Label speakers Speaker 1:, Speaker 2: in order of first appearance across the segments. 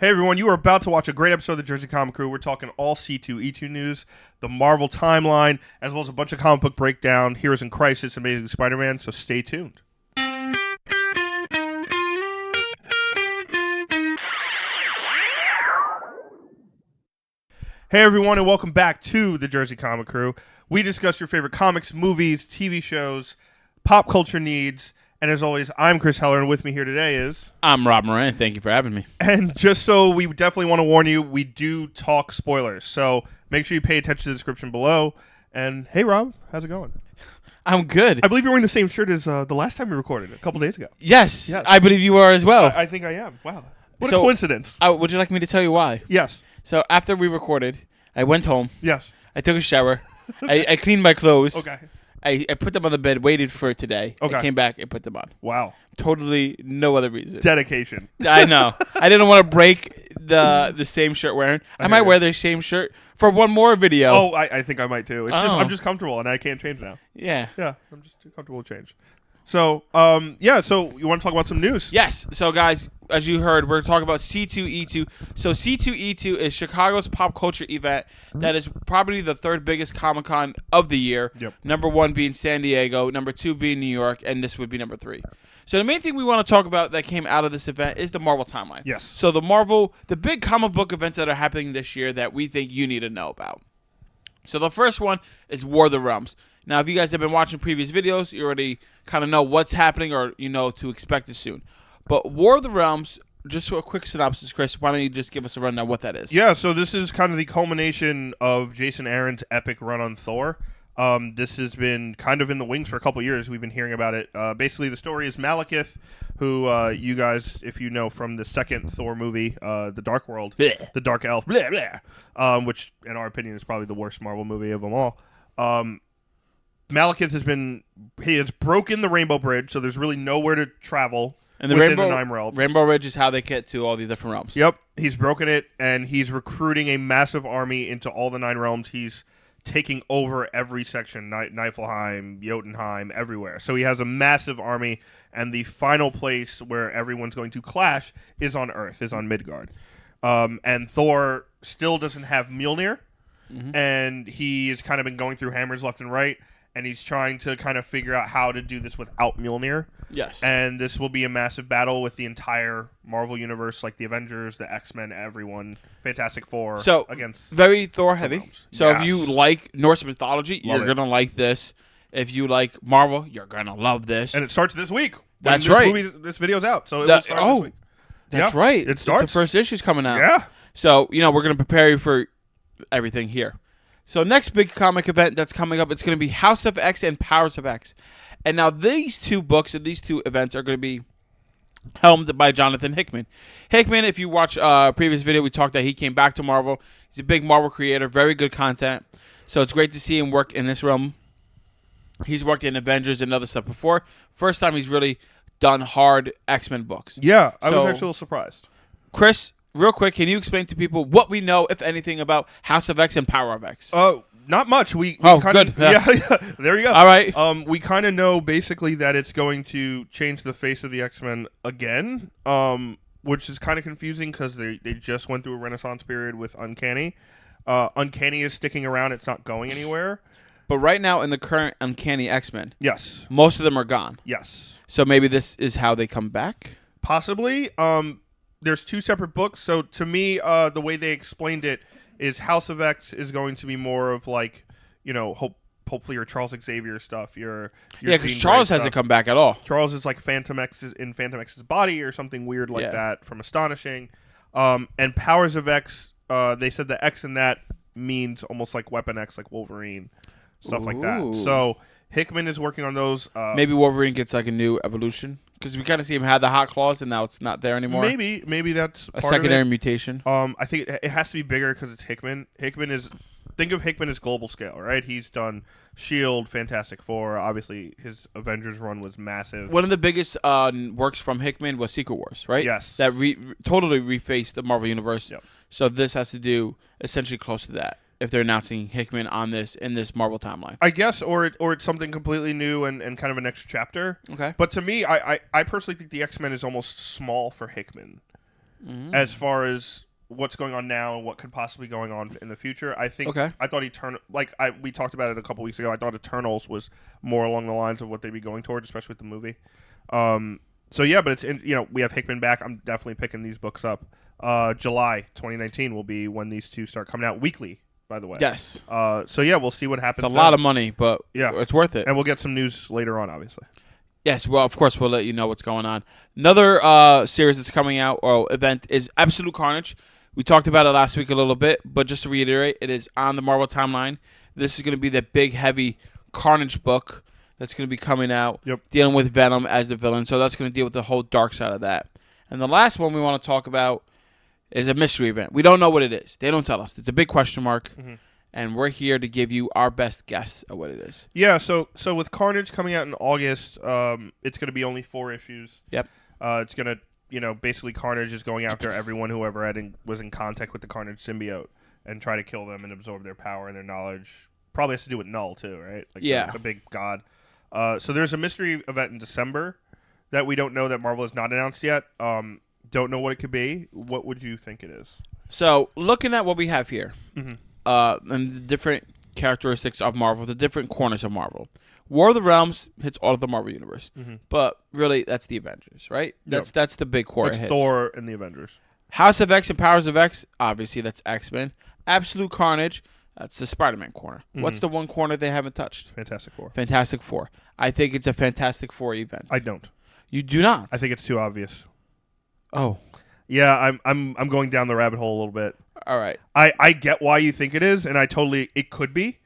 Speaker 1: Hey everyone, you are about to watch a great episode of the Jersey Comic Krew. We're talking all C2E2 news, the Marvel timeline, as well as a bunch of comic book breakdown, Heroes in Crisis, Amazing Spider-Man, so stay tuned. Hey everyone, and welcome back to the Jersey Comic Krew. We discuss your favorite comics, movies, TV shows, pop culture needs, and as always, I'm Chris Heller, and with me here today is...
Speaker 2: I'm Rob Moran. Thank you for having me.
Speaker 1: And just so we definitely want to warn you, we do talk spoilers, so make sure you pay attention to the description below. And hey Rob, how's it going?
Speaker 2: I'm good.
Speaker 1: I believe you're wearing the same shirt as the last time we recorded, a couple days ago.
Speaker 2: Yes, I believe you are as well.
Speaker 1: I think I am. Wow. What a coincidence.
Speaker 2: Would you like me to tell you why?
Speaker 1: Yes.
Speaker 2: So after we recorded, I went home.
Speaker 1: Yes.
Speaker 2: I took a shower. I cleaned my clothes.
Speaker 1: Okay.
Speaker 2: I put them on the bed, waited for it today.
Speaker 1: Okay.
Speaker 2: I came back and put them on.
Speaker 1: Wow.
Speaker 2: Totally no other reason.
Speaker 1: Dedication.
Speaker 2: I know. I didn't want to break the same shirt wearing. I might wear the same shirt for one more video.
Speaker 1: Oh, I think I might too. It's just I'm just comfortable and I can't change now.
Speaker 2: Yeah.
Speaker 1: Yeah, I'm just too comfortable to change. So, so you want to talk about some news?
Speaker 2: Yes. So, guys, as you heard, we're talking about C2E2. So, C2E2 is Chicago's pop culture event that is probably the third biggest Comic-Con of the year.
Speaker 1: Yep.
Speaker 2: Number 1 being San Diego, number 2 being New York, and this would be number 3. So, the main thing we want to talk about that came out of this event is the Marvel timeline.
Speaker 1: Yes.
Speaker 2: So, the big comic book events that are happening this year that we think you need to know about. So, the first one is War of the Realms. Now, if you guys have been watching previous videos, you already kind of know what's happening or you know to expect it soon. But War of the Realms, just for a quick synopsis, Chris, why don't you just give us a rundown of what that is?
Speaker 1: Yeah, so this is kind of the culmination of Jason Aaron's epic run on Thor. This has been kind of in the wings for a couple years. We've been hearing about it. Basically, the story is Malekith, who you guys, if you know from the second Thor movie, The Dark World, the Dark Elf, which in our opinion is probably the worst Marvel movie of them all. Malekith has broken the Rainbow Bridge, so there's really nowhere to travel
Speaker 2: and the
Speaker 1: within the Nine Realms.
Speaker 2: Rainbow Ridge is how they get to all the different realms.
Speaker 1: Yep, he's broken it, and he's recruiting a massive army into all the 9 realms. He's taking over every section, Niflheim, Jotunheim, everywhere. So he has a massive army, and the final place where everyone's going to clash is on Earth, is on Midgard. And Thor still doesn't have Mjolnir, and he has kind of been going through hammers left and right, and he's trying to kind of figure out how to do this without Mjolnir.
Speaker 2: Yes.
Speaker 1: And this will be a massive battle with the entire Marvel universe, like the Avengers, the X-Men, everyone, Fantastic Four.
Speaker 2: So,
Speaker 1: against
Speaker 2: very Thor heavy. So
Speaker 1: yes.
Speaker 2: if you like Norse mythology, you're going to like this. If you like Marvel, you're going to love this.
Speaker 1: And it starts this week.
Speaker 2: That's right.
Speaker 1: This video's out, so it will start this week.
Speaker 2: That's right.
Speaker 1: It starts.
Speaker 2: The first issue's coming out.
Speaker 1: Yeah.
Speaker 2: So, we're going to prepare you for everything here. So next big comic event that's coming up, it's going to be House of X and Powers of X. And now these two books and these two events are going to be helmed by Jonathan Hickman. Hickman, if you watch a previous video, we talked that he came back to Marvel. He's a big Marvel creator, very good content. So it's great to see him work in this realm. He's worked in Avengers and other stuff before. First time he's really done hard X-Men books.
Speaker 1: Yeah, I was actually a little surprised.
Speaker 2: Chris, real quick, can you explain to people what we know, if anything, about House of X and Power of X?
Speaker 1: Not much. We
Speaker 2: good.
Speaker 1: Yeah, there you go.
Speaker 2: All right.
Speaker 1: We kind of know basically that it's going to change the face of the X-Men again, which is kind of confusing because they just went through a Renaissance period with Uncanny. Uncanny is sticking around. It's not going anywhere.
Speaker 2: But right now in the current Uncanny X-Men,
Speaker 1: yes,
Speaker 2: most of them are gone.
Speaker 1: Yes.
Speaker 2: So maybe this is how they come back?
Speaker 1: Possibly. There's 2 separate books. So to me, the way they explained it is House of X is going to be more of like, hopefully your Charles Xavier stuff. Your
Speaker 2: because Charles hasn't come back at all.
Speaker 1: Charles is like Phantom X's body or something weird like that from Astonishing. And Powers of X, they said the X in that means almost like Weapon X, like Wolverine, stuff like that. So Hickman is working on those.
Speaker 2: Maybe Wolverine gets like a new evolution. Because we kind of see him have the hot claws, and now it's not there anymore.
Speaker 1: Maybe that's
Speaker 2: a
Speaker 1: part
Speaker 2: secondary
Speaker 1: of it.
Speaker 2: Mutation.
Speaker 1: I think it has to be bigger because it's Hickman. Think of Hickman as global scale, right? He's done S.H.I.E.L.D., Fantastic Four. Obviously, his Avengers run was massive.
Speaker 2: One of the biggest works from Hickman was Secret Wars, right?
Speaker 1: Yes.
Speaker 2: That totally refaced the Marvel Universe.
Speaker 1: Yep.
Speaker 2: So this has to do essentially close to that. If they're announcing Hickman on this in this Marvel timeline,
Speaker 1: I guess, or it's something completely new and kind of a next chapter.
Speaker 2: Okay,
Speaker 1: but to me, I personally think the X-Men is almost small for Hickman. as far as what's going on now and what could possibly going on in the future. I think I thought we talked about it a couple weeks ago. I thought Eternals was more along the lines of what they'd be going towards, especially with the movie. So yeah, but we have Hickman back. I'm definitely picking these books up. July 2019 will be when these two start coming out weekly, by the way.
Speaker 2: Yes.
Speaker 1: So yeah, we'll see what happens.
Speaker 2: It's a lot of money, but it's worth it.
Speaker 1: And we'll get some news later on, obviously.
Speaker 2: Yes, well, of course, we'll let you know what's going on. Another series that's coming out or event is Absolute Carnage. We talked about it last week a little bit, but just to reiterate, it is on the Marvel timeline. This is going to be the big, heavy Carnage book that's going to be coming out, dealing with Venom as the villain. So that's going to deal with the whole dark side of that. And the last one we want to talk about is a mystery event. We don't know what it is. They don't tell us. It's a big question mark. And we're here to give you our best guess at what it is.
Speaker 1: Yeah, so with Carnage coming out in August, it's going to be only 4 issues.
Speaker 2: Yep.
Speaker 1: It's going to, basically Carnage is going after everyone whoever was in contact with the Carnage symbiote and try to kill them and absorb their power and their knowledge. Probably has to do with Null, too, right? Like the big god. So there's a mystery event in December that we don't know that Marvel has not announced yet. Don't know what it could be. What would you think it is?
Speaker 2: So looking at what we have here, and the different characteristics of Marvel, the different corners of Marvel. War of the Realms hits all of the Marvel universe, but really that's the Avengers, right? That's the big core.
Speaker 1: That's Thor and the Avengers.
Speaker 2: House of X and Powers of X, obviously that's X-Men. Absolute Carnage, that's the Spider-Man corner. What's the one corner they haven't touched?
Speaker 1: Fantastic Four.
Speaker 2: Fantastic Four. I think it's a Fantastic Four event.
Speaker 1: I don't.
Speaker 2: You do not?
Speaker 1: I think it's too obvious.
Speaker 2: Oh.
Speaker 1: Yeah, I'm going down the rabbit hole a little bit.
Speaker 2: All right.
Speaker 1: I get why you think it is, and it could be.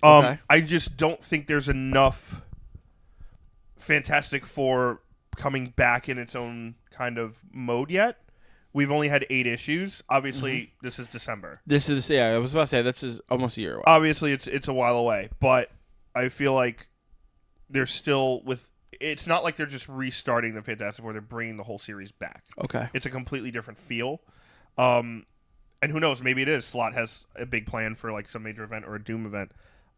Speaker 1: I just don't think there's enough Fantastic Four coming back in its own kind of mode yet. We've only had 8 issues. Obviously, this is December.
Speaker 2: I was about to say, this is almost a year away.
Speaker 1: Obviously, it's a while away, but I feel like they're still it's not like they're just restarting the Fantastic Four. They're bringing the whole series back.
Speaker 2: Okay.
Speaker 1: It's a completely different feel. And who knows, maybe it is. Slott has a big plan for like some major event or a Doom event.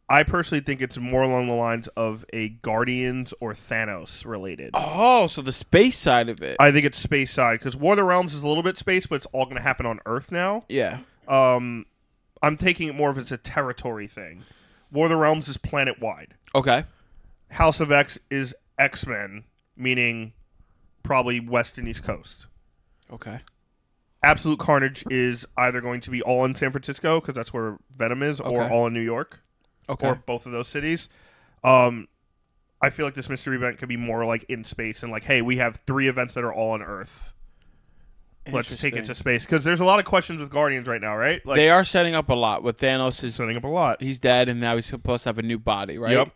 Speaker 1: I personally think it's more along the lines of a Guardians or Thanos related.
Speaker 2: Oh, so the space side of it.
Speaker 1: I think it's space side because War of the Realms is a little bit space, but it's all going to happen on Earth now.
Speaker 2: Yeah.
Speaker 1: I'm taking it more of as a territory thing. War of the Realms is planet wide.
Speaker 2: Okay.
Speaker 1: House of X is X-Men, meaning probably West and East Coast.
Speaker 2: Okay.
Speaker 1: Absolute Carnage is either going to be all in San Francisco because that's where Venom is, or all in New York. Okay. Or both of those cities. I feel like this mystery event could be more like in space and like, hey, we have 3 events that are all on Earth. Let's take it to space. Because there's a lot of questions with Guardians right now, right? Like,
Speaker 2: they are setting up a lot. With Thanos is
Speaker 1: setting up a lot.
Speaker 2: He's dead, and now he's supposed to have a new body, right?
Speaker 1: Yep.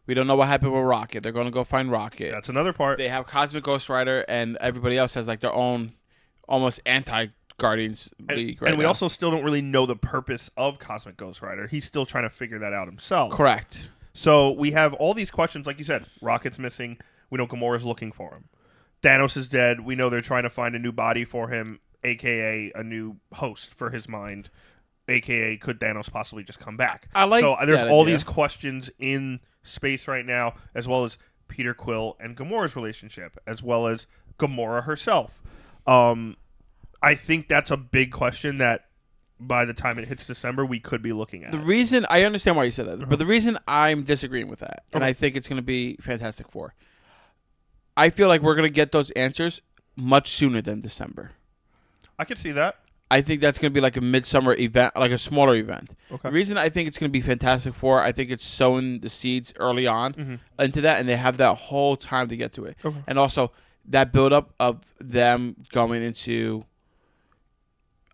Speaker 2: We don't know what happened with Rocket. They're going to go find Rocket.
Speaker 1: That's another part.
Speaker 2: They have Cosmic Ghost Rider, and everybody else has like their own almost anti-Guardians league right
Speaker 1: And we
Speaker 2: now.
Speaker 1: also still don't really know the purpose of Cosmic Ghost Rider. He's still trying to figure that out himself.
Speaker 2: Correct.
Speaker 1: So we have all these questions, like you said. Rocket's missing. We know Gamora's looking for him. Thanos is dead. We know they're trying to find a new body for him, a.k.a. a new host for his mind, a.k.a. could Thanos possibly just come back? So there's all these questions in space right now, as well as Peter Quill and Gamora's relationship, as well as Gamora herself. I think that's a big question that by the time it hits December, we could be looking at.
Speaker 2: The reason I understand why you said that, but the reason I'm disagreeing with that, and I think it's going to be Fantastic Four, I feel like we're going to get those answers much sooner than December.
Speaker 1: I could see that.
Speaker 2: I think that's going to be like a midsummer event, like a smaller event.
Speaker 1: Okay.
Speaker 2: The reason I think it's going to be Fantastic Four, I think it's sowing the seeds early on into that, and they have that whole time to get to it.
Speaker 1: Okay.
Speaker 2: And also that buildup of them going into,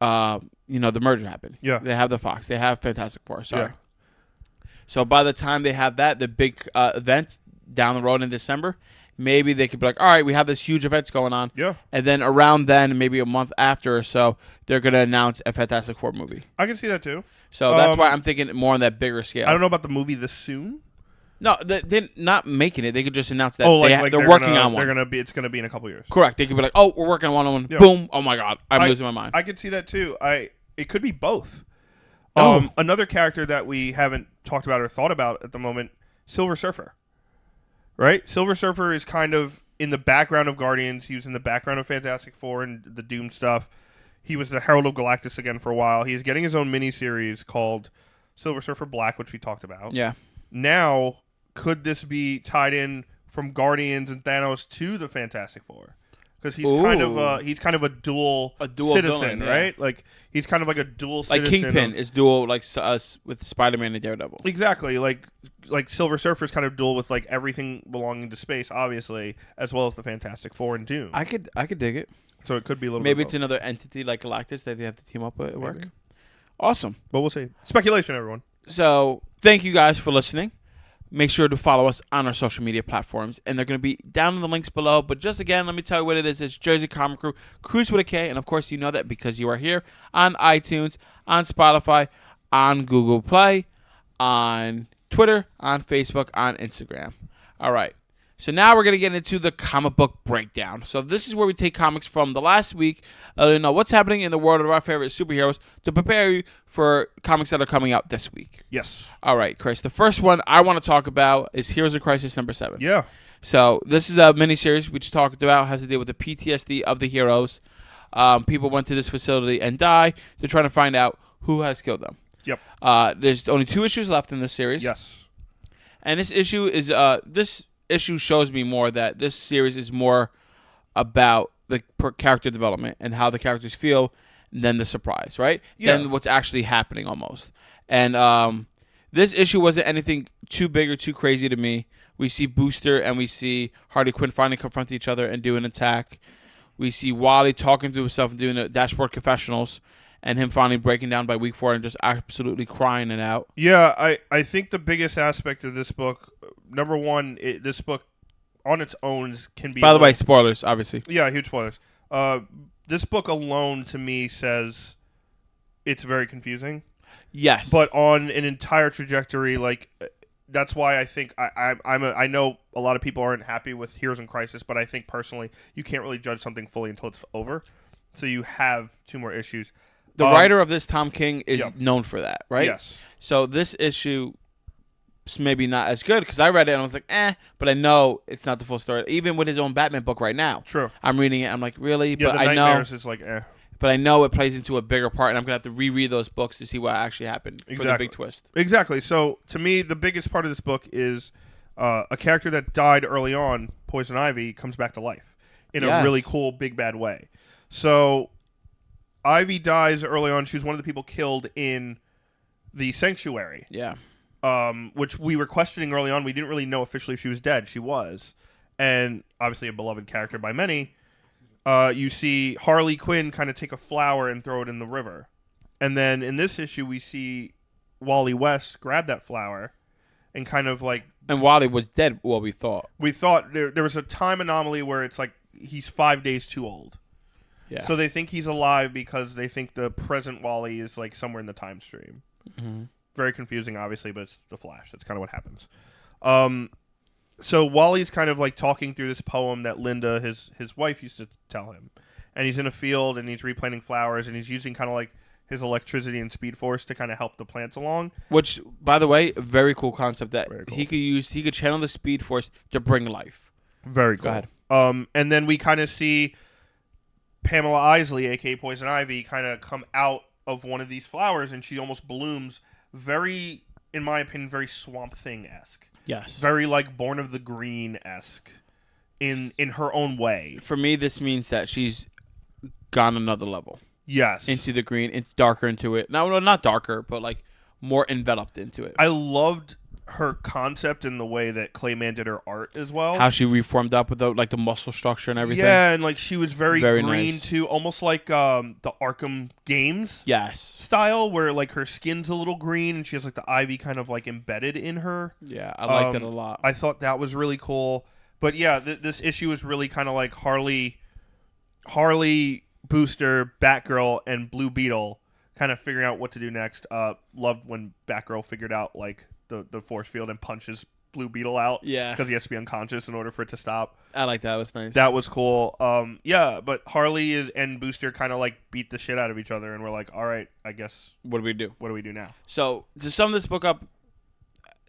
Speaker 2: the merger happened.
Speaker 1: Yeah.
Speaker 2: They have the Fox. They have Fantastic Four. Sorry.
Speaker 1: Yeah.
Speaker 2: So by the time they have that, the big event down the road in December, maybe they could be like, all right, we have this huge event going on.
Speaker 1: Yeah.
Speaker 2: And then around then, maybe a month after or so, they're going to announce a Fantastic Four movie.
Speaker 1: I can see that too.
Speaker 2: So that's why I'm thinking more on that bigger scale.
Speaker 1: I don't know about the movie this soon.
Speaker 2: No, they're not making it. They could just announce that they're
Speaker 1: working
Speaker 2: on one.
Speaker 1: It's gonna be in a couple years.
Speaker 2: Correct. They could be like, oh, we're working on one.
Speaker 1: Yeah.
Speaker 2: Boom. Oh my God, I'm losing my mind.
Speaker 1: I could see that too. It could be both.
Speaker 2: Oh.
Speaker 1: Another character that we haven't talked about or thought about at the moment, Silver Surfer. Right? Silver Surfer is kind of in the background of Guardians. He was in the background of Fantastic Four and the Doom stuff. He was the Herald of Galactus again for a while. He's getting his own miniseries called Silver Surfer Black, which we talked about.
Speaker 2: Yeah.
Speaker 1: Now, could this be tied in from Guardians and Thanos to the Fantastic Four? Because he's kind of a dual citizen,
Speaker 2: villain, yeah.
Speaker 1: right? Like he's kind of like a dual
Speaker 2: like
Speaker 1: citizen.
Speaker 2: Kingpin is dual, like us with Spider-Man and Daredevil.
Speaker 1: Exactly, like Silver Surfer is kind of dual with like everything belonging to space, obviously, as well as the Fantastic Four and Doom.
Speaker 2: I could dig it.
Speaker 1: So it could be a little.
Speaker 2: Maybe
Speaker 1: bit
Speaker 2: it's another entity like Galactus that they have to team up with at work. Awesome.
Speaker 1: But we'll see. Speculation, everyone.
Speaker 2: So thank you guys for listening. Make sure to follow us on our social media platforms, and they're going to be down in the links below. But just again, let me tell you what it is. It's Jersey Comic Krew, Krews with a K, and of course you know that because you are here on iTunes, on Spotify, on Google Play, on Twitter, on Facebook, on Instagram. All right. So now we're going to get into the comic book breakdown. So this is where we take comics from the last week, know what's happening in the world of our favorite superheroes to prepare you for comics that are coming out this week.
Speaker 1: Yes.
Speaker 2: All right, Chris. The first one I want to talk about is Heroes of Crisis number 7.
Speaker 1: Yeah.
Speaker 2: So this is a miniseries we just talked about. Has to deal with the PTSD of the heroes. People went to this facility and die. They're trying to find out who has killed them.
Speaker 1: Yep.
Speaker 2: There's only 2 issues left in this series.
Speaker 1: Yes.
Speaker 2: And this issue is this issue shows me more that this series is more about the character development and how the characters feel than the surprise, right?
Speaker 1: Yeah.
Speaker 2: Than what's actually happening almost. And this issue wasn't anything too big or too crazy to me. We see Booster and we see Harley Quinn finally confront each other and do an attack. We see Wally talking to himself and doing the dashboard confessionals, and him finally breaking down by week 4 and just absolutely crying it out.
Speaker 1: Yeah, I think the biggest aspect of this book, number one, this book on its own can be...
Speaker 2: By the way, spoilers, obviously.
Speaker 1: Yeah, huge spoilers. This book alone, to me, says it's very confusing.
Speaker 2: Yes.
Speaker 1: But on an entire trajectory, like... That's why I think I know a lot of people aren't happy with Heroes in Crisis, but I think personally you can't really judge something fully until it's over. So you have 2 more issues.
Speaker 2: The writer of this, Tom King, is known for that, right?
Speaker 1: Yes.
Speaker 2: So this issue is maybe not as good because I read it and I was like, but I know it's not the full story. Even with his own Batman book right now.
Speaker 1: True.
Speaker 2: I'm reading it. I'm like, really?
Speaker 1: Yeah,
Speaker 2: but
Speaker 1: the
Speaker 2: I
Speaker 1: Nightmares
Speaker 2: know,
Speaker 1: is like,
Speaker 2: But I know it plays into a bigger part, and I'm going to have to reread those books to see what actually happened for the big twist.
Speaker 1: Exactly. So, to me, the biggest part of this book is a character that died early on, Poison Ivy, comes back to life in a really cool, big, bad way. So, Ivy dies early on. She was one of the people killed in the Sanctuary.
Speaker 2: Yeah.
Speaker 1: Which we were questioning early on. We didn't really know officially if she was dead. She was. And obviously a beloved character by many. You see Harley Quinn kind of take a flower and throw it in the river. And then in this issue, we see Wally West grab that flower and kind of like...
Speaker 2: And Wally was dead, what we thought.
Speaker 1: We thought there was a time anomaly where it's like he's 5 days too old.
Speaker 2: Yeah.
Speaker 1: So they think he's alive because they think the present Wally is like somewhere in the time stream.
Speaker 2: Mm-hmm.
Speaker 1: Very confusing, obviously, but it's the Flash. That's kind of what happens. So Wally's kind of like talking through this poem that Linda, his wife, used to tell him. And he's in a field and he's replanting flowers and he's using kind of like his electricity and speed force to kind of help the plants along.
Speaker 2: Which, by the way, a very cool concept that
Speaker 1: cool.
Speaker 2: he could channel the speed force to bring life.
Speaker 1: Very cool.
Speaker 2: Go ahead.
Speaker 1: And then we kind of see Pamela Isley, a.k.a. Poison Ivy, kind of come out of one of these flowers and she almost blooms very, in my opinion, very Swamp Thing-esque.
Speaker 2: Yes.
Speaker 1: Very like Born of the Green-esque in her own way.
Speaker 2: For me, this means that she's gone another level.
Speaker 1: Yes.
Speaker 2: Into the green, darker into it. No, not darker, but like more enveloped into it.
Speaker 1: I loved her concept in the way that Clayman did her art as well.
Speaker 2: How she reformed up with the muscle structure and everything.
Speaker 1: Yeah, and like she was very green
Speaker 2: nice.
Speaker 1: too, almost like the Arkham games style, where like her skin's a little green and she has like the ivy kind of like embedded in her.
Speaker 2: Yeah, I liked it a lot.
Speaker 1: I thought that was really cool. But yeah, this issue is really kind of like Harley, Booster, Batgirl, and Blue Beetle kind of figuring out what to do next. Loved when Batgirl figured out like the force field and punches Blue Beetle out.
Speaker 2: Yeah.
Speaker 1: Because he has to be unconscious in order for it to stop.
Speaker 2: I like that. It was nice.
Speaker 1: That was cool. Yeah, but Harley and Booster kind of like beat the shit out of each other, and we're like, all right, I guess.
Speaker 2: What do we do?
Speaker 1: What do we do now?
Speaker 2: So to sum this book up,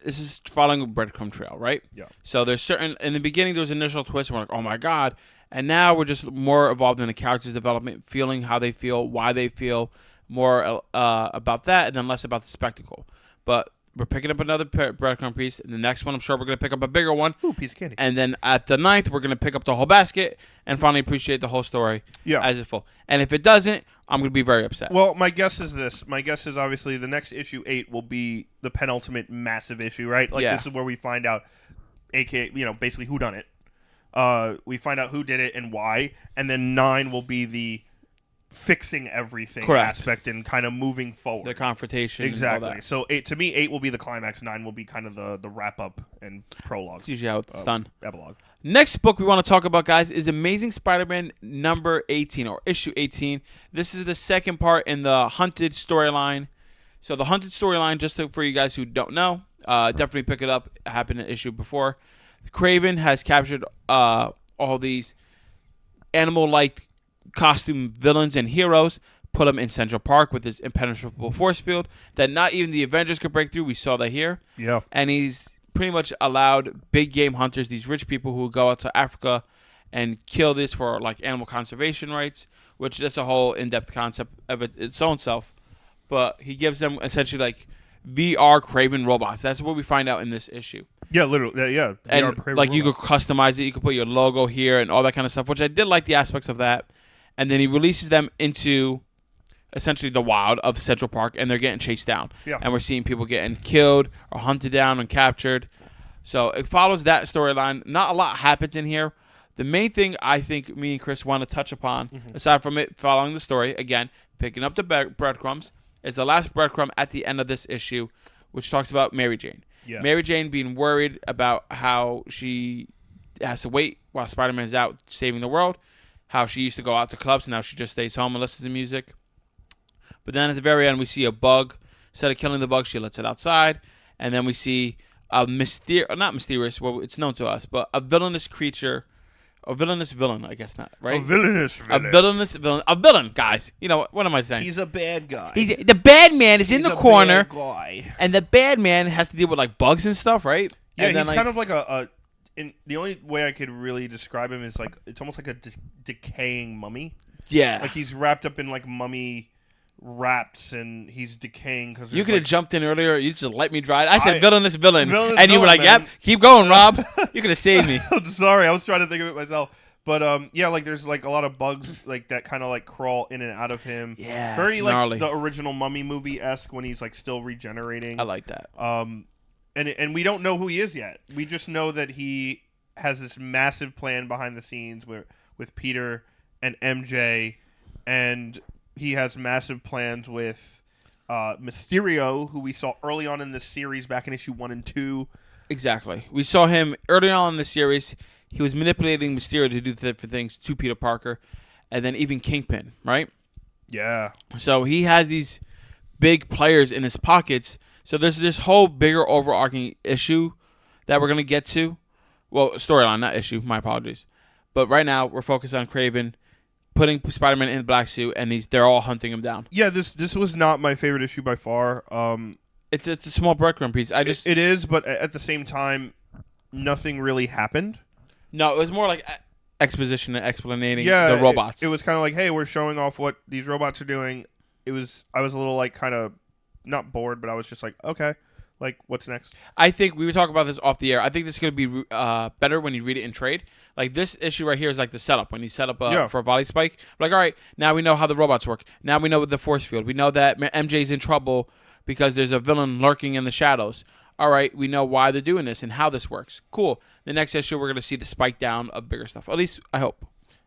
Speaker 2: this is following a breadcrumb trail, right?
Speaker 1: Yeah.
Speaker 2: So there's in the beginning there was an initial twist, and we're like, oh my god, And now we're just more involved in the character's development, feeling how they feel, why they feel, more about that, and then less about the spectacle. But we're picking up another breadcrumb piece. And the next one, I'm sure we're going to pick up a bigger one.
Speaker 1: Ooh, piece of candy.
Speaker 2: And then at the 9th, we're going to pick up the whole basket and finally appreciate the whole story as it's full. And if it doesn't, I'm going to be very upset.
Speaker 1: Well, my guess is this. My guess is obviously the next issue 8 will be the penultimate massive issue, right? Like this is where we find out, aka, basically who done it. We find out who did it and why. And then 9 will be the fixing everything aspect and kind of moving forward.
Speaker 2: The confrontation.
Speaker 1: Exactly.
Speaker 2: And all that.
Speaker 1: So to me, 8 will be the climax. 9 will be kind of the wrap up and prologue.
Speaker 2: That's usually how it's done.
Speaker 1: Epilogue.
Speaker 2: Next book we want to talk about, guys, is Amazing Spider-Man number 18 or issue 18. This is the second part in the Hunted storyline. So the Hunted storyline, just for you guys who don't know, definitely pick it up. It happened in the issue before. Kraven has captured all these animal-like costume villains and heroes, put them in Central Park with his impenetrable force field that not even the Avengers could break through. We saw that here.
Speaker 1: Yeah.
Speaker 2: And he's pretty much allowed big game hunters, these rich people who go out to Africa and kill this for like animal conservation rights, which is a whole in-depth concept of its own self. But he gives them essentially like VR Kraven robots. That's what we find out in this issue.
Speaker 1: Yeah, literally. Yeah.
Speaker 2: And like
Speaker 1: robots.
Speaker 2: you could customize it. You could put your logo here and all that kind of stuff, which I did like the aspects of that. And then he releases them into essentially the wild of Central Park, and they're getting chased down.
Speaker 1: Yeah.
Speaker 2: And we're seeing people getting killed or hunted down and captured. So it follows that storyline. Not a lot happens in here. The main thing I think me and Chris want to touch upon, aside from it following the story, again, picking up the breadcrumbs, is the last breadcrumb at the end of this issue, which talks about Mary Jane.
Speaker 1: Yes.
Speaker 2: Mary Jane being worried about how she has to wait while Spider-Man's out saving the world, how she used to go out to clubs, and now she just stays home and listens to music. But then at the very end, we see a bug. Instead of killing the bug, she lets it outside. And then we see a not mysterious, well, it's known to us, but a villainous creature, a villainous villain, I guess not, right?
Speaker 1: A villainous villain.
Speaker 2: A villainous villain. A villain, guys. You know, what am I saying?
Speaker 1: He's a bad guy.
Speaker 2: The bad man is in the corner.
Speaker 1: Bad guy.
Speaker 2: And the bad man has to deal with, like, bugs and stuff, right?
Speaker 1: Yeah,
Speaker 2: and
Speaker 1: he's kind of like the only way I could really describe him is like it's almost like a decaying mummy.
Speaker 2: Yeah.
Speaker 1: Like he's wrapped up in like mummy wraps and he's decaying because
Speaker 2: you could have jumped in earlier. You just let me drive. I said villainous villain.
Speaker 1: Villainous
Speaker 2: and you were like,
Speaker 1: villain,
Speaker 2: yep, keep going, Rob. You could have saved me.
Speaker 1: I'm sorry. I was trying to think of it myself. But yeah, like there's like a lot of bugs like that kind of like crawl in and out of him.
Speaker 2: Yeah.
Speaker 1: Very like
Speaker 2: gnarly.
Speaker 1: the original Mummy movie-esque when he's like still regenerating.
Speaker 2: I like that.
Speaker 1: And we don't know who he is yet. We just know that he has this massive plan behind the scenes with Peter and MJ, and he has massive plans with Mysterio, who we saw early on in this series back in issue 1 and 2.
Speaker 2: Exactly. We saw him early on in the series. He was manipulating Mysterio to do different things to Peter Parker, and then even Kingpin, right?
Speaker 1: Yeah.
Speaker 2: So he has these big players in his pockets. So there's this whole bigger overarching issue that we're going to get to. Well, storyline, not issue. My apologies. But right now, we're focused on Kraven putting Spider-Man in the black suit, and they're all hunting him down.
Speaker 1: Yeah, this was not my favorite issue by far.
Speaker 2: It's a small breadcrumb piece.
Speaker 1: It is, but at the same time, nothing really happened.
Speaker 2: No, it was more like exposition and explaining the robots.
Speaker 1: It was kind of like, hey, we're showing off what these robots are doing. I was a little like kind of not bored, but I was just like, okay, like what's next?
Speaker 2: I think we were talking about this off the air. I think this is going to be better when you read it in trade. Like this issue right here is like the setup. When you set up for a volley spike, like, all right, now we know how the robots work. Now we know the force field. We know that MJ's in trouble because there's a villain lurking in the shadows. All right, we know why they're doing this and how this works. Cool. The next issue, we're going to see the spike down of bigger stuff. At least, I hope.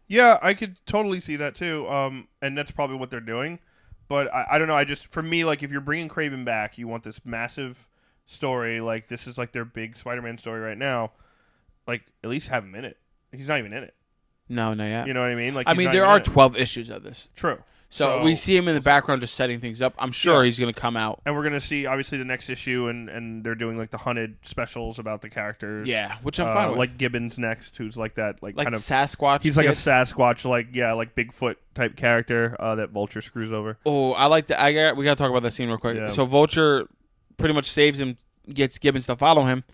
Speaker 1: Yeah, I could totally see that too. And that's probably what they're doing. But I don't know. For me, like, if you're bringing Kraven back, you want this massive story. Like, this is like their big Spider-Man story right now. Like, at least have him in it. He's not even in it.
Speaker 2: No, not yet.
Speaker 1: You know what I mean? Like,
Speaker 2: there are 12 issues of this.
Speaker 1: True.
Speaker 2: So we see him in the background just setting things up. I'm sure he's going to come out.
Speaker 1: And we're going to see, obviously, the next issue, and they're doing, like, the hunted specials about the characters.
Speaker 2: Yeah, which I'm fine with.
Speaker 1: Like Gibbons next, who's like that, like kind of...
Speaker 2: Sasquatch
Speaker 1: He's like a Sasquatch, like Bigfoot-type character that Vulture screws over.
Speaker 2: Oh, I like that. We got to talk about that scene real quick.
Speaker 1: Yeah.
Speaker 2: So Vulture pretty much saves him, gets Gibbons to follow him,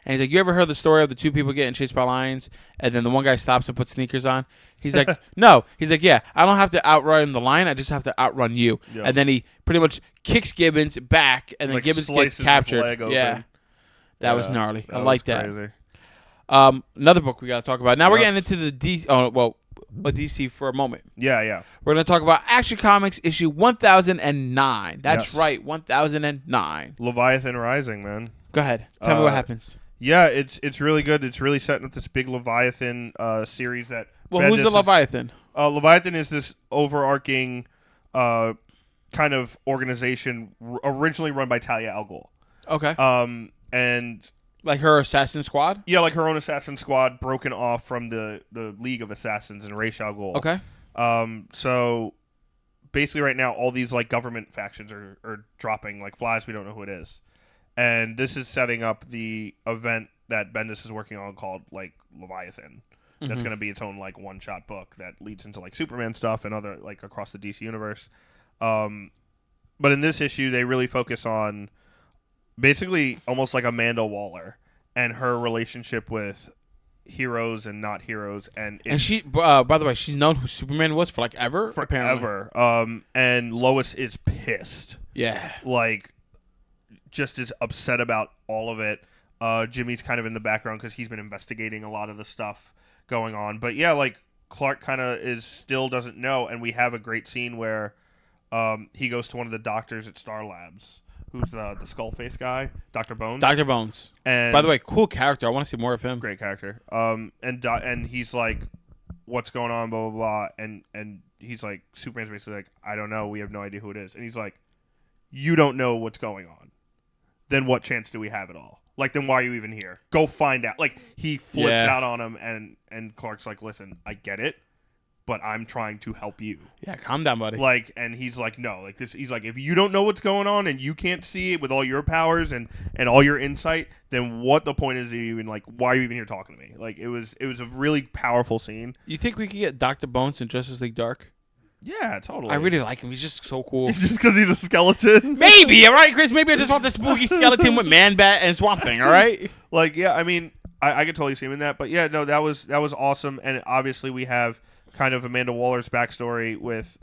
Speaker 2: And he's like, you ever heard the story of the two people getting chased by lions? And then the one guy stops and puts sneakers on. He's like, no. He's like, yeah, I don't have to outrun the lion. I just have to outrun you. Yep. And then he pretty much kicks Gibbons back, and then like Gibbons gets captured. Yeah. That was gnarly. I like that. Crazy. Another book we got to talk about. Now we're getting into the DC. Oh, well, DC for a moment.
Speaker 1: Yeah.
Speaker 2: We're going to talk about Action Comics issue 1009. That's right, 1009.
Speaker 1: Leviathan Rising, man.
Speaker 2: Go ahead. Tell me what happens.
Speaker 1: Yeah, it's really good. It's really setting up this big Leviathan series that.
Speaker 2: Well, who's the Leviathan?
Speaker 1: Leviathan is this overarching kind of organization originally run by Talia al Ghul.
Speaker 2: Okay.
Speaker 1: And
Speaker 2: like her assassin squad?
Speaker 1: Yeah, like her own assassin squad broken off from the League of Assassins and Ra's al Ghul.
Speaker 2: Okay.
Speaker 1: So basically right now all these like government factions are dropping like flies. We don't know who it is. And this is setting up the event that Bendis is working on called like Leviathan. That's going to be its own like one-shot book that leads into like Superman stuff and other like across the DC universe. But in this issue they really focus on basically almost like Amanda Waller and her relationship with heroes and not heroes, and
Speaker 2: she, by the way, she's known who Superman was for like ever.
Speaker 1: And Lois is pissed.
Speaker 2: Yeah,
Speaker 1: like just is upset about all of it. Jimmy's kind of in the background because he's been investigating a lot of the stuff going on. But yeah, like Clark kind of still doesn't know, and we have a great scene where he goes to one of the doctors at Star Labs. Who's the skull face guy? Dr. Bones?
Speaker 2: Dr. Bones. And by the way, cool character. I want to see more of him.
Speaker 1: Great character. And he's like, what's going on, blah, blah, blah. And he's like, Superman's basically like, I don't know. We have no idea who it is. And he's like, you don't know what's going on. Then what chance do we have at all? Like, then why are you even here? Go find out. Like, he flips out on him, and Clark's like, listen, I get it, but I'm trying to help you.
Speaker 2: Yeah, calm down, buddy.
Speaker 1: Like, and he's like, no, like this. He's like, if you don't know what's going on and you can't see it with all your powers and all your insight, then what the point is even like? Why are you even here talking to me? Like, it was a really powerful scene.
Speaker 2: You think we could get Dr. Bones in Justice League Dark?
Speaker 1: Yeah, totally.
Speaker 2: I really like him. He's just so cool.
Speaker 1: It's just because he's a skeleton.
Speaker 2: Maybe, all right, Chris. Maybe I just want the spooky skeleton with Man Bat and Swamp Thing. All right.
Speaker 1: Like, yeah, I mean, I could totally see him in that, but yeah, no, that was awesome, and obviously we have kind of Amanda Waller's backstory with,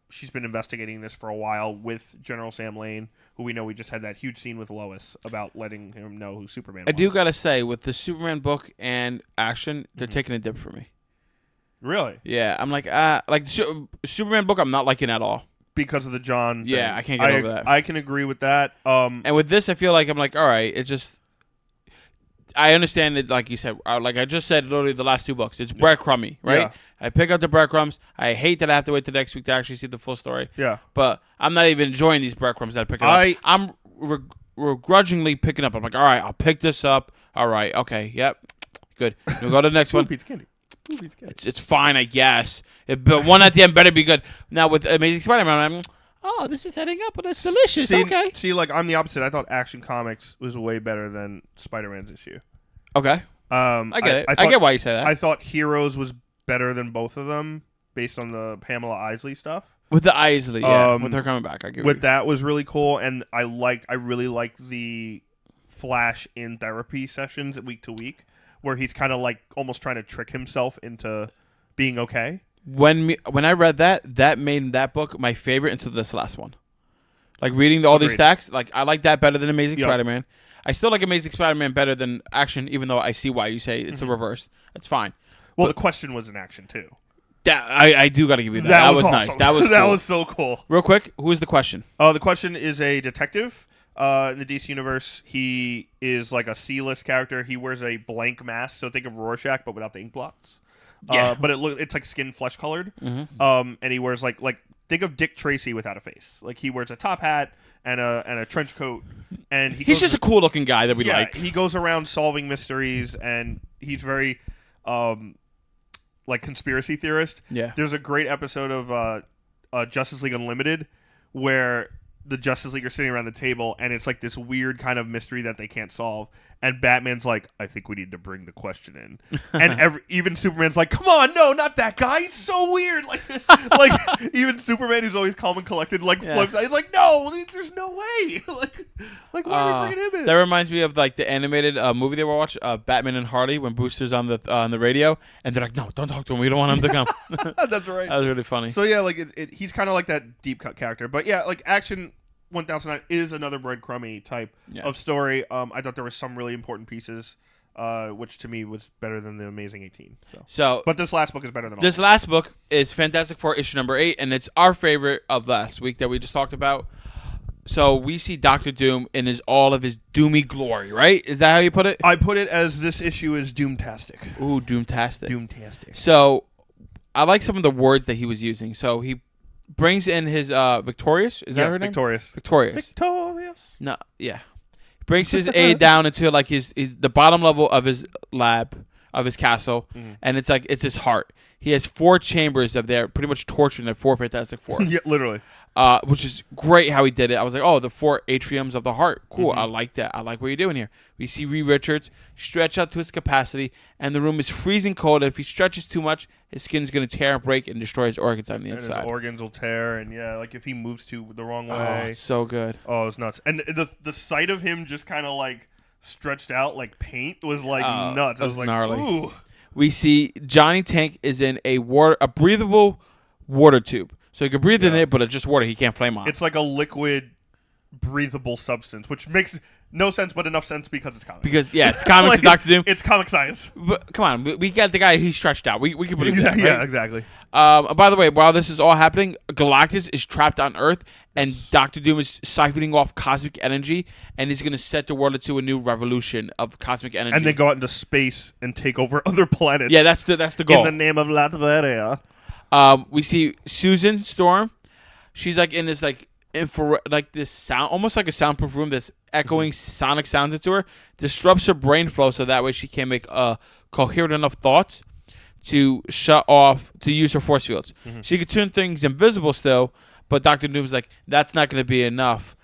Speaker 1: she's been investigating this for a while with General Sam Lane, who we just had that huge scene with Lois about letting him know who Superman was.
Speaker 2: I do gotta say, with the Superman book and Action, they're taking a dip for me.
Speaker 1: Really?
Speaker 2: Yeah, I'm like Superman book, I'm not liking at all.
Speaker 1: Because of the John thing.
Speaker 2: I can't get over that.
Speaker 1: I can agree with that.
Speaker 2: And with this, I feel like I'm like, all right, it's just... I understand it, like you said. Like I just said, literally the last two books. It's breadcrumby, right? Yeah. I pick up the breadcrumbs. I hate that I have to wait till next week to actually see the full story.
Speaker 1: Yeah.
Speaker 2: But I'm not even enjoying these breadcrumbs that I pick up. I'm begrudgingly picking up. I'm like, all right, I'll pick this up. All right, okay, yep, good. We'll go to the next one.
Speaker 1: Pizza candy.
Speaker 2: It's fine, I guess. But one at the end better be good. Now with Amazing Spider-Man, this is heading up, but it's delicious. Okay.
Speaker 1: See, like I'm the opposite. I thought Action Comics was way better than Spider-Man's issue.
Speaker 2: Okay. I get it. I get why you say that.
Speaker 1: I thought Heroes was better than both of them based on the Pamela Isley stuff.
Speaker 2: With the Isley, yeah. With her coming back, I get it.
Speaker 1: That was really cool, and I really liked the Flash in therapy sessions week to week, where he's kind of like almost trying to trick himself into being okay.
Speaker 2: When I read that made that book my favorite until this last one. Like reading all these stacks, like I like that better than Amazing Spider-Man. I still like Amazing Spider-Man better than Action, even though I see why you say it's the reverse. That's fine.
Speaker 1: Well, the Question was in Action too.
Speaker 2: I do got to give you that. That was
Speaker 1: awesome.
Speaker 2: Nice. That was cool.
Speaker 1: That was so cool.
Speaker 2: Real quick, who is the Question?
Speaker 1: The Question is a detective in the DC universe. He is like a C-list character. He wears a blank mask, so think of Rorschach, but without the ink blots. Yeah, but it's like skin flesh colored. And he wears like think of Dick Tracy without a face. Like he wears a top hat and a trench coat, and
Speaker 2: he's just a cool looking guy that we like.
Speaker 1: He goes around solving mysteries, and he's very like conspiracy theorist.
Speaker 2: Yeah,
Speaker 1: there's a great episode of Justice League Unlimited where the Justice League are sitting around the table, and it's like this weird kind of mystery that they can't solve. And Batman's like, I think we need to bring the question in. And even Superman's like, come on, no, not that guy. He's so weird. Like even Superman, who's always calm and collected, flips out. He's like, no, there's no way. like why are we bringing him in?
Speaker 2: That reminds me of like the animated movie they were watching, Batman and Harley, when Booster's on the radio, and they're like, no, don't talk to him. We don't want him to come.
Speaker 1: That's right.
Speaker 2: That was really funny.
Speaker 1: So yeah, like he's kind of like that deep cut character. But yeah, like Action 1009 is another breadcrumby type of story. I thought there were some really important pieces, which to me was better than the Amazing 18. But this last book is better than all.
Speaker 2: This last book is Fantastic Four issue number 8, and it's our favorite of last week that we just talked about. So we see Doctor Doom in all of his doomy glory, right? Is that how you put it?
Speaker 1: I put it as this issue is Doomtastic.
Speaker 2: Ooh, Doomtastic.
Speaker 1: Doomtastic.
Speaker 2: So I like some of the words that he was using. So he brings in his Victorious. Is that her name? Victorious. No, yeah. He brings his aide down into like the bottom level of his lab, of his castle, and it's his heart. He has 4 chambers of there, pretty much torturing the 4 Fantastic Four.
Speaker 1: Yeah, literally.
Speaker 2: Which is great how he did it. I was like, oh, the 4 atriums of the heart. Cool. I like that. I like what you're doing here. We see Reed Richards stretch out to his capacity, and the room is freezing cold. If he stretches too much, his skin's going to tear and break and destroy his organs on the inside.
Speaker 1: And his organs will tear, and yeah, like if he moves the wrong way.
Speaker 2: Oh, it's so good.
Speaker 1: Oh, it's nuts. And the sight of him just kind of like stretched out like paint was like nuts. It was like,
Speaker 2: gnarly.
Speaker 1: Ooh.
Speaker 2: We see Johnny Tank is in a breathable water tube. So he can breathe in it, but it's just water. He can't flame on.
Speaker 1: It's like a liquid, breathable substance, which makes no sense, but enough sense because it's comics.
Speaker 2: Because, yeah, it's comics, like, Dr. Doom.
Speaker 1: It's comic science.
Speaker 2: But, come on, we got the guy who's stretched out. We can put him in, right?
Speaker 1: Yeah, exactly.
Speaker 2: By the way, while this is all happening, Galactus is trapped on Earth, and Dr. Doom is siphoning off cosmic energy, and he's going to set the world into a new revolution of cosmic energy.
Speaker 1: And they go out into space and take over other planets.
Speaker 2: Yeah, that's the goal.
Speaker 1: In the name of Latveria.
Speaker 2: We see Susan Storm. She's like in this like infrared, like this sound, almost like a soundproof room. This echoing sonic sounds into her disrupts her brain flow, so that way she can't make coherent enough thoughts to use her force fields. She could turn things invisible still, but Dr. Doom's like, that's not going to be enough.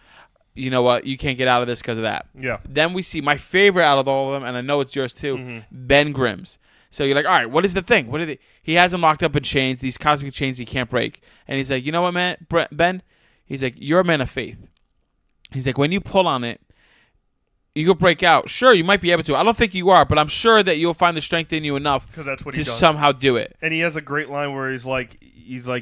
Speaker 2: You know what? You can't get out of this because of that.
Speaker 1: Yeah.
Speaker 2: Then we see my favorite out of all of them, and I know it's yours too, Ben Grimm's. So you're like, all right, what is the thing? He has him locked up in chains, these cosmic chains he can't break. And he's like, you know what, man, Ben? He's like, you're a man of faith. He's like, when you pull on it, you could break out. Sure, you might be able to. I don't think you are, but I'm sure that you'll find the strength in you enough to somehow do it.
Speaker 1: And he has a great line where he's like,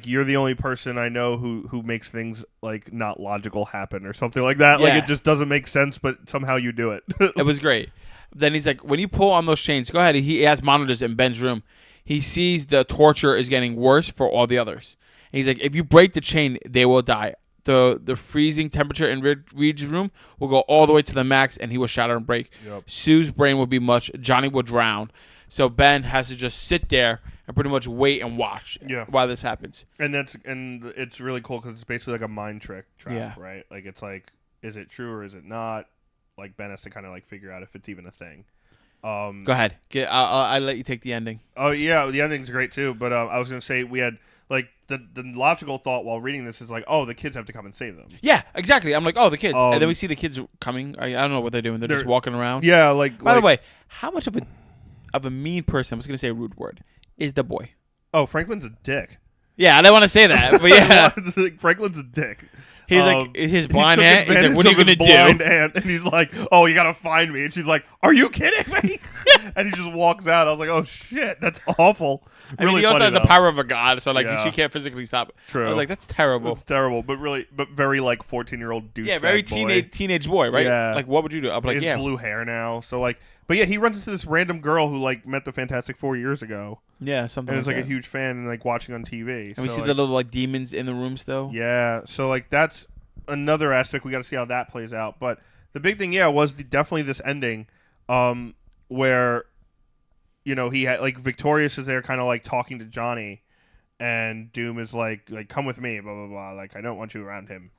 Speaker 1: you're the only person I know who makes things like not logical happen or something like that.
Speaker 2: Yeah.
Speaker 1: Like it just doesn't make sense, but somehow you do it.
Speaker 2: It was great. Then he's like, when you pull on those chains, go ahead. He has monitors in Ben's room. He sees the torture is getting worse for all the others. And he's like, if you break the chain, they will die. The freezing temperature in Reed's room will go all the way to the max, and he will shatter and break.
Speaker 1: Yep.
Speaker 2: Sue's brain will be mush. Johnny will drown. So Ben has to just sit there and pretty much wait and watch while this happens.
Speaker 1: And it's really cool because it's basically like a mind trap, right? Like it's like, is it true or is it not? Like Ben has to kind of like figure out if it's even a thing.
Speaker 2: Go ahead. I'll let you take the ending.
Speaker 1: Oh yeah, the ending's great too. But I was gonna say we had like the logical thought while reading this is like, oh, the kids have to come and save them.
Speaker 2: Yeah, exactly. I'm like, oh, the kids, and then we see the kids coming. I don't know what they're doing. They're just walking around.
Speaker 1: Yeah, like.
Speaker 2: By the way, how much of a mean person? I was gonna say a rude word. Is the boy?
Speaker 1: Oh, Franklin's a dick.
Speaker 2: Yeah, I didn't want to say that, but yeah,
Speaker 1: Franklin's a dick.
Speaker 2: He's like his blind aunt. He's like, "What are you gonna do?" Blind
Speaker 1: aunt, and he's like, "Oh, you gotta find me." And she's like, "Are you kidding me?" And he just walks out. I was like, "Oh shit, that's awful."
Speaker 2: I mean, he also has the power of a god, so like she can't physically stop it.
Speaker 1: True.
Speaker 2: I was like, "That's terrible."
Speaker 1: It's terrible, but very like 14-year-old douchebag.
Speaker 2: Yeah, very teenage boy, right?
Speaker 1: Yeah.
Speaker 2: Like, what would you do? I'm like,
Speaker 1: he has blue hair now, so like, but yeah, he runs into this random girl who like met the Fantastic Four years ago.
Speaker 2: Yeah, something.
Speaker 1: And is like
Speaker 2: that.
Speaker 1: A huge fan and like watching on TV.
Speaker 2: And we see the little like demons in the room still.
Speaker 1: Yeah, so like that's another aspect. We got to see how that plays out. But the big thing, was definitely this ending, where, he had like Victorious is there, kind of like talking to Johnny, and Doom is like come with me, blah blah blah. Like I don't want you around him.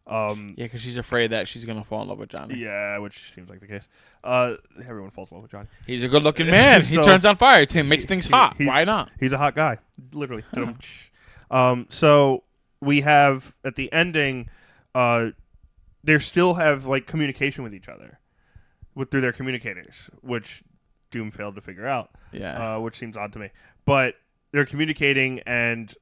Speaker 2: Yeah, because she's afraid that she's gonna fall in love with Johnny.
Speaker 1: Yeah, which seems like the case. Everyone falls in love with Johnny.
Speaker 2: He's a good-looking man. He turns on fire. He makes things hot. Why not?
Speaker 1: He's a hot guy, literally. So we have at the ending, they still have like communication with each other, through their communicators, which Doom failed to figure out.
Speaker 2: Yeah.
Speaker 1: Which seems odd to me, but they're communicating, and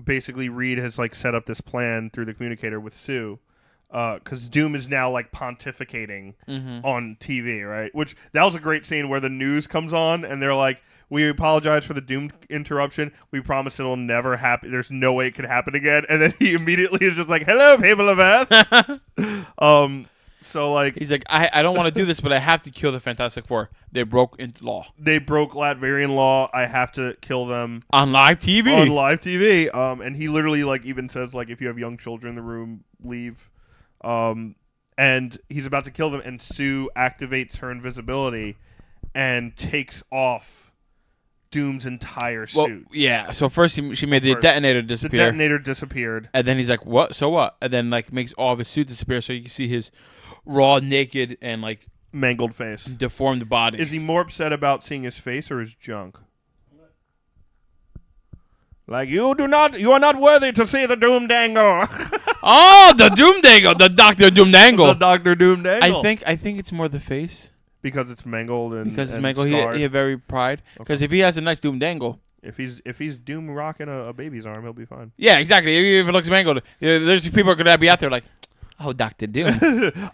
Speaker 1: basically Reed has like set up this plan through the communicator with Sue. Because Doom is now like pontificating on TV, right? Which that was a great scene where the news comes on and they're like, "We apologize for the Doom interruption. We promise it'll never happen. There's no way it could happen again." And then he immediately is just like, "Hello, people of Earth." So like
Speaker 2: he's like, I don't want to do this, but I have to kill the Fantastic Four. They broke into law.
Speaker 1: They broke Latvian law. I have to kill them
Speaker 2: on live TV.
Speaker 1: On live TV. And he literally like even says like, if you have young children in the room, leave. And he's about to kill them, and Sue activates her invisibility and takes off Doom's entire suit.
Speaker 2: Yeah. So first she made the detonator disappear.
Speaker 1: The detonator disappeared.
Speaker 2: And then he's like, "What? So what?" And then like makes all of his suit disappear, so you can see his raw, naked, and like
Speaker 1: mangled face,
Speaker 2: deformed body.
Speaker 1: Is he more upset about seeing his face or his junk? Like, you are not worthy to see the Doom Dangle.
Speaker 2: Oh, the Doom Dangle, the Dr. Doom Dangle.
Speaker 1: The Dr. Doom Dangle.
Speaker 2: I think it's more the face.
Speaker 1: Because it's mangled and
Speaker 2: because it's
Speaker 1: and
Speaker 2: mangled. He had very pride. Because if he has a nice Doom Dangle.
Speaker 1: If he's Doom rocking a baby's arm, he'll be fine.
Speaker 2: Yeah, exactly. If it looks mangled, there's people are gonna be out there like, "Oh, Dr. Doom."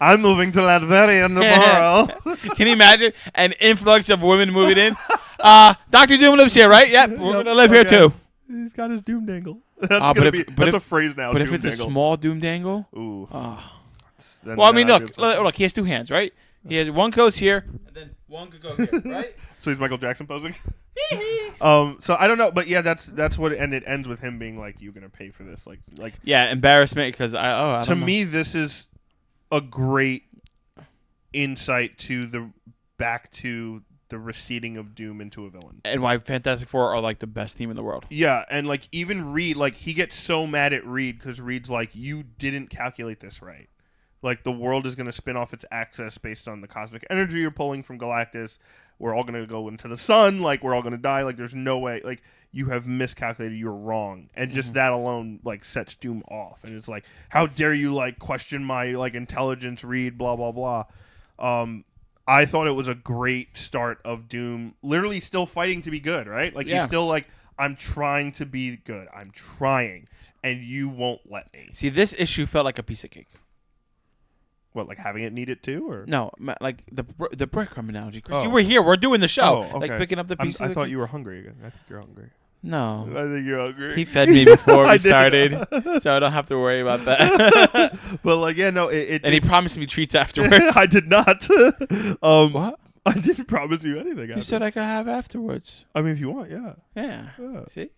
Speaker 1: I'm moving to Latveria tomorrow.
Speaker 2: Can you imagine an influx of women moving in? Dr. Doom lives here, right? Yep, we're gonna live here too.
Speaker 1: He's got his Doom Dangle. That's a phrase now.
Speaker 2: But
Speaker 1: Doom
Speaker 2: if it's
Speaker 1: Dangle.
Speaker 2: a small Doom Dangle,
Speaker 1: ooh.
Speaker 2: Well, I mean, look. He has two hands, right? He has one goes here, and then one could go here, right?
Speaker 1: So he's Michael Jackson posing. So I don't know, but yeah, that's what, and it ends with him being like, "You're gonna pay for this," like.
Speaker 2: Yeah, embarrassment because I don't know.
Speaker 1: To me, this is a great insight to the receding of Doom into a villain,
Speaker 2: and why Fantastic Four are like the best team in the world.
Speaker 1: Yeah, and like even Reed, like he gets so mad at Reed because Reed's like, "You didn't calculate this right. Like the world is going to spin off its axis based on the cosmic energy you're pulling from Galactus. We're all going to go into the sun. Like we're all going to die. Like there's no way. Like you have miscalculated. You're wrong." And just that alone like sets Doom off. And it's like, how dare you like question my like intelligence, Reed, blah blah blah. I thought it was a great start of Doom, literally still fighting to be good, right? Like he's still like, I'm trying to be good. I'm trying, and you won't let me.
Speaker 2: See, this issue felt like a piece of cake.
Speaker 1: What, like having it need it too, or
Speaker 2: no? Like the breadcrumb analogy. Chris, you were here. We're doing the show.
Speaker 1: Oh, okay.
Speaker 2: Like picking up the piece.
Speaker 1: I thought you were hungry again. I think you're hungry.
Speaker 2: No,
Speaker 1: I think you're hungry.
Speaker 2: He fed me before we started, so I don't have to worry about that.
Speaker 1: But like, yeah, no, and
Speaker 2: he promised me treats afterwards.
Speaker 1: I did not.
Speaker 2: What?
Speaker 1: I didn't promise you anything.
Speaker 2: You said I could have afterwards.
Speaker 1: I mean, if you want, yeah.
Speaker 2: Yeah. See,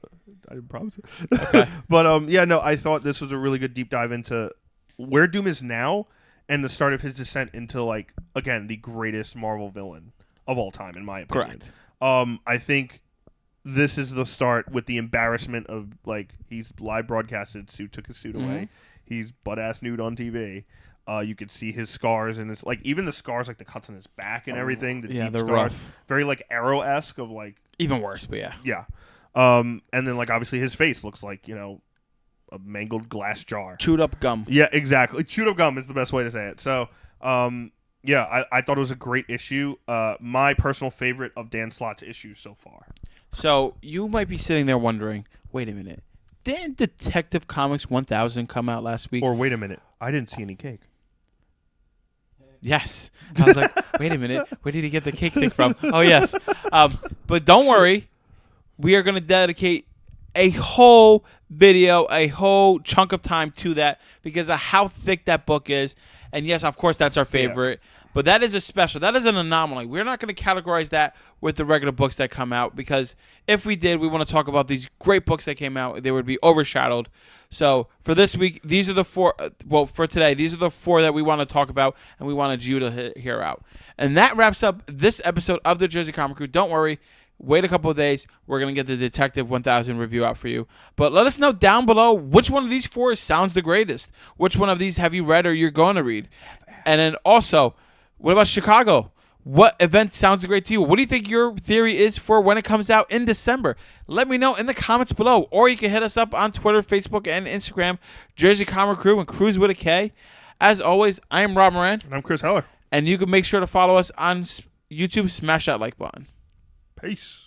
Speaker 1: I didn't promise it.
Speaker 2: Okay.
Speaker 1: But yeah, no, I thought this was a really good deep dive into where Doom is now and the start of his descent into like, again, the greatest Marvel villain of all time, in my opinion.
Speaker 2: Correct.
Speaker 1: I think this is the start with the embarrassment of like he's live broadcasted. Sue took his suit away. He's butt ass nude on TV. You could see his scars and it's like even the scars, like the cuts on his back and everything. The deep
Speaker 2: they're
Speaker 1: scars,
Speaker 2: rough.
Speaker 1: Very like Arrow-esque of like
Speaker 2: even worse, but yeah.
Speaker 1: Yeah. And then like obviously his face looks like a mangled glass jar.
Speaker 2: Chewed up gum.
Speaker 1: Yeah, exactly. Chewed up gum is the best way to say it. So, yeah, I thought it was a great issue. My personal favorite of Dan Slott's issues so far.
Speaker 2: So you might be sitting there wondering, wait a minute, didn't Detective Comics 1000 come out last week?
Speaker 1: Or wait a minute, I didn't see any cake.
Speaker 2: Yes. I was like, wait a minute, where did he get the cake thing from? Oh, yes. But don't worry, we are going to dedicate a whole video, a whole chunk of time to that because of how thick that book is. And yes, of course, that's our favorite. But that is a special. That is an anomaly. We're not going to categorize that with the regular books that come out because if we did, we want to talk about these great books that came out. They would be overshadowed. So for this week, these are the four. Well, for today, these are the four that we want to talk about and we wanted you to hear out. And that wraps up this episode of the Jersey Comic Krew. Don't worry. Wait a couple of days. We're going to get the Detective 1000 review out for you. But let us know down below which one of these four sounds the greatest. Which one of these have you read or you're going to read? And then also, what about Chicago? What event sounds great to you? What do you think your theory is for when it comes out in December? Let me know in the comments below. Or you can hit us up on Twitter, Facebook, and Instagram, Jersey Comic Krew and Cruise with a K. As always, I am Rob Moran.
Speaker 1: And I'm Chris Heller.
Speaker 2: And you can make sure to follow us on YouTube. Smash that like button.
Speaker 1: Peace.